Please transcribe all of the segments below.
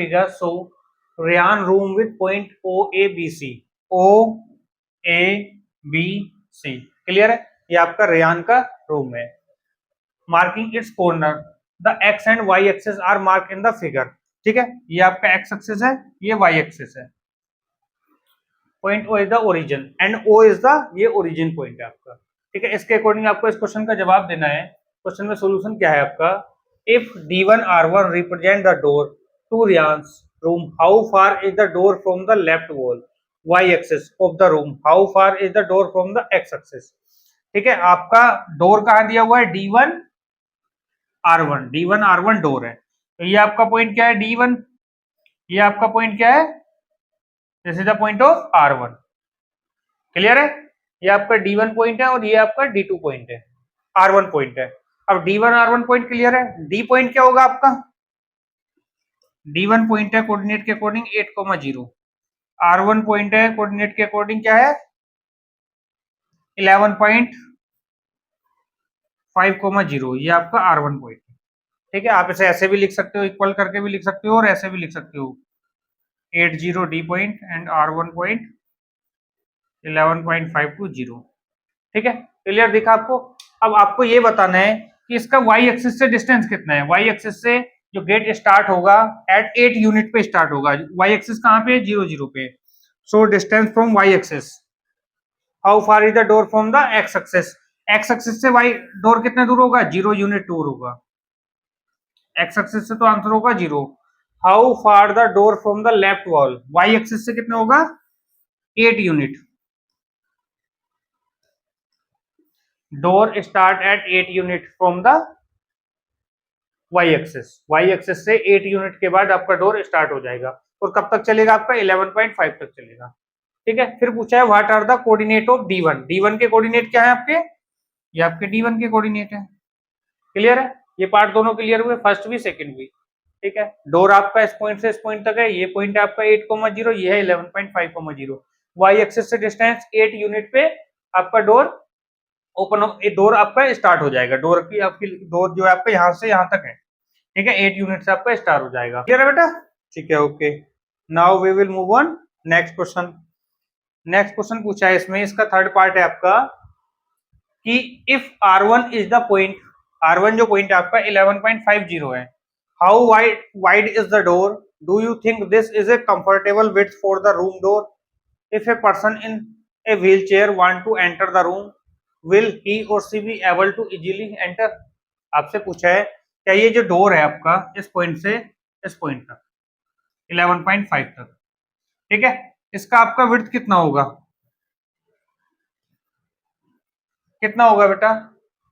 figure show Ryan room with point O A B C. O A B C clear है? ये आपका Ryan का room है. Marking its corner, the X and Y axis are mark in the figure. ठीक है, ये आपका X axis है, ये वाई एक्सिस है. Point O is the origin and O is the, ये ओरिजिन पॉइंट है आपका. ठीक है, इसके अकॉर्डिंग आपको इस क्वेश्चन का जवाब देना है. क्वेश्चन में सोल्यूशन क्या है आपका? If D1 R1 represent the door to Rian's room, how far is the door from the left wall Y axis of the room, how far is the door from the X axis. ठीक है, आपका door कहां दिया हुआ है? D1 R1 door है. तो ये आपका पॉइंट क्या है? D1. ये आपका पॉइंट क्या है? This is the point of R1. Clear है? ये आपका D1 पॉइंट है और ये आपका D2 पॉइंट है, R1 पॉइंट है. अब D1 R1 पॉइंट क्लियर है. D पॉइंट क्या होगा आपका? D1 पॉइंट है कोऑर्डिनेट के अकॉर्डिंग 8,0. R1 पॉइंट है कोऑर्डिनेट के अकॉर्डिंग क्या है? 11.5,0. ये आपका R1 पॉइंट है. ठीक है, आप इसे ऐसे भी लिख सकते हो, इक्वल करके भी लिख सकते हो और ऐसे भी लिख सकते हो. 80 D point and R1 point 11.520. ठीक है, क्लियर दिखा आपको? अब आपको ये बताना है कि इसका वाई एक्सिस से डिस्टेंस कितना है. वाई एक्सिस से जो गेट स्टार्ट होगा एट 8 यूनिट पे स्टार्ट होगा. वाई एक्सिस कहां पे है? 0 पे. So distance from Y axis, how far is the door from the X axis. X axis से वाई डोर कितने दूर होगा? 0 यूनिट दूर होगा. एक्स एक्सिस से तो आंसर होगा 0. How far the door from the left wall, Y axis से कितना होगा? 8 unit. Door start at 8 unit from the Y axis. Y axis से 8 यूनिट के बाद आपका डोर स्टार्ट हो जाएगा और कब तक चलेगा आपका? 11.5 तक चलेगा. ठीक है, फिर पूछा है what are the coordinate of D1. D1 के कोऑर्डिनेट क्या है आपके? ये आपके D1 के कोऑर्डिनेट है. क्लियर है? ये पार्ट दोनों क्लियर हुए, फर्स्ट भी सेकंड भी. ठीक है, डोर आपका इस पॉइंट से इस पॉइंट तक है. ये पॉइंट है आपका 8,0, ये है 11.5,0. वाई एक्सिस से डिस्टेंस 8 यूनिट पे आपका डोर ओपन, डोर आपका स्टार्ट हो जाएगा. डोर की आपकी डोर जो है आपका यहाँ से यहाँ तक है. ठीक है, 8 यूनिट से आपका स्टार्ट हो जाएगा. क्लियर है बेटा? ठीक है, okay. Now we will move on next question. Next question पूछा है इसमें, इसका थर्ड पार्ट है आपका कि if R1 is the point, R1 जो पॉइंट है आपका 11.50 है, how wide is the door, do you think this is a comfortable width for the room door, if a person in a wheel chair want to enter the room, will he or she be able to easily enter. आपसे पूछा है क्या ये जो door है आपका इस point से इस पॉइंट तक 11.5 तक, ठीक है, इसका आपका विड्थ कितना होगा? कितना होगा बेटा?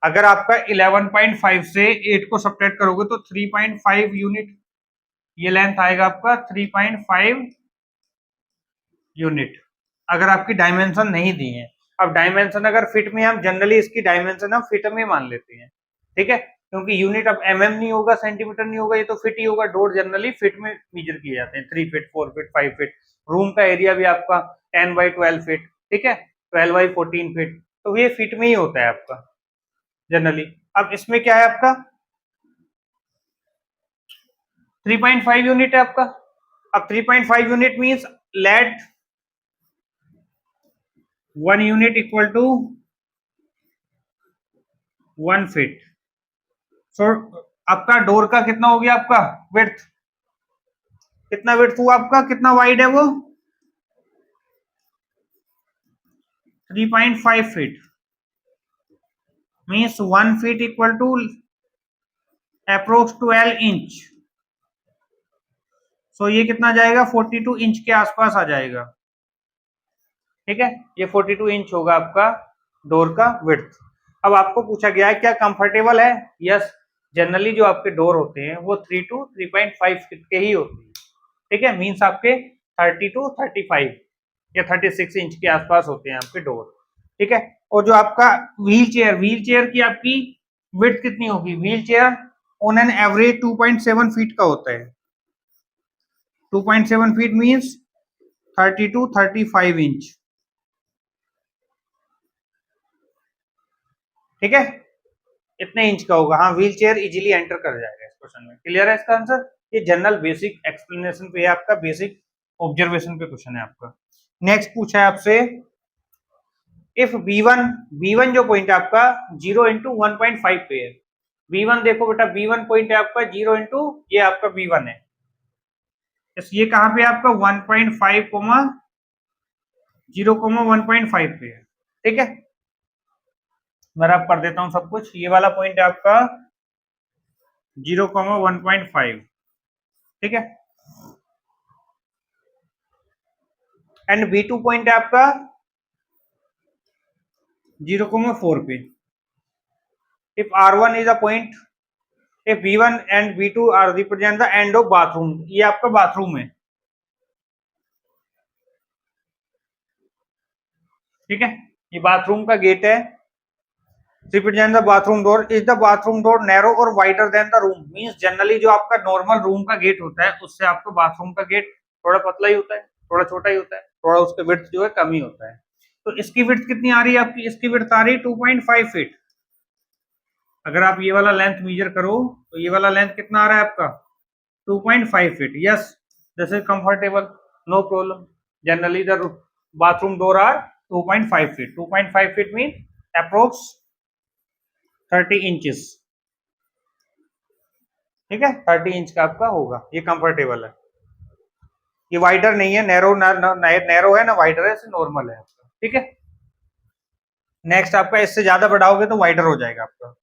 अगर आपका 11.5 से 8 को सब्ट्रैक्ट करोगे तो 3.5 यूनिट ये लेंथ आएगा आपका. 3.5 यूनिट अगर आपकी डायमेंशन नहीं दी है. अब डायमेंशन अगर फिट में, हम जनरली इसकी डायमेंशन हम फिट में मान लेते हैं. ठीक है, क्योंकि यूनिट अब mm नहीं होगा, सेंटीमीटर नहीं होगा, ये तो फिट ही होगा. डोर जनरली फिट में मेजर किए जाते हैं. 3 फीट 4 फीट 5 फीट. रूम का एरिया भी आपका 10/12 फीट. ठीक है, 12/14 फीट. तो ये फिट में ही होता है आपका जनरली. अब इसमें क्या है आपका? 3.5 यूनिट है आपका. अब 3.5 unit means let 1 unit equal to 1 feet. So आपका डोर का कितना हो गया आपका विड्थ? कितना विड्थ हुआ आपका? कितना वाइड है वो? 3.5 feet means 1 feet equal to approx 12 inch. So ये कितना जाएगा? 42 इंच के आसपास आ जाएगा. ठीक है, ये 42 इंच होगा आपका डोर का विड्थ. अब आपको पूछा गया है क्या कंफर्टेबल है? यस, जनरली जो आपके डोर होते हैं वो 3 to 3.5 फीट के ही होते हैं. ठीक है, मींस आपके 30 to 35 या 36 इंच के आसपास होते हैं आपके डोर. ठीक है, और जो आपका व्हील चेयर की आपकी विड्थ कितनी होगी? Wheel chair on an average 2.7 feet का होता है. 2.7 फीट मींस 30 to 35 इंच. ठीक है, इतने इंच का होगा. हाँ, व्हील चेयर इजिली एंटर कर जाएगा इस क्वेश्चन में. क्लियर है इसका आंसर? ये जनरल बेसिक एक्सप्लेनेशन पे है आपका, बेसिक ऑब्जर्वेशन पे क्वेश्चन है आपका। नेक्स्ट पूछा है आपसे, इफ B1 जो पॉइंट है आपका 0 इंटू 1.5 पे है। B1 देखो बेटा, B1 पॉइंट है आपका 0 इंटू, ये आपका B1 है, ये कहां पे आपका 1.5 0 1.5 पे है। ठीक है, मैं रब कर देता हूं सब कुछ। ये वाला पॉइंट है आपका 0 1.5, ठीक है, एंड B2 पॉइंट है आपका 0.4 पे। If R1 is a point, if B1 and B2 are represent the end of bathroom, ये आपका बाथरूम है, ठीक है, ये बाथरूम का गेट है। Represent the bathroom door, is the bathroom door narrow or wider than the room, means generally जो आपका नॉर्मल रूम का गेट होता है उससे आपका बाथरूम का गेट थोड़ा पतला ही होता है, थोड़ा छोटा ही होता है, थोड़ा उसका विड्थ जो है कम ही होता है। तो इसकी विड्थ कितनी आ रही है आपकी, इसकी विड्थ आ रही है 2.5 फीट। अगर आप ये वाला लेंथ मेजर करो तो ये वाला लेंथ कितना आ रहा है आपका 2.5 feet. Yes, this is comfortable, no problem. Generally the bathroom door are 2.5 feet. 2.5 feet mean approx 30 inches, ठीक है, 30 इंच का आपका होगा, ये कंफर्टेबल है। ये वाइडर नहीं है, नैरो नैरो है ना वाइडर है, नॉर्मल है आपका, ठीक है। नेक्स्ट आपका इससे ज्यादा बढ़ाओगे तो वाइडर हो जाएगा आपका।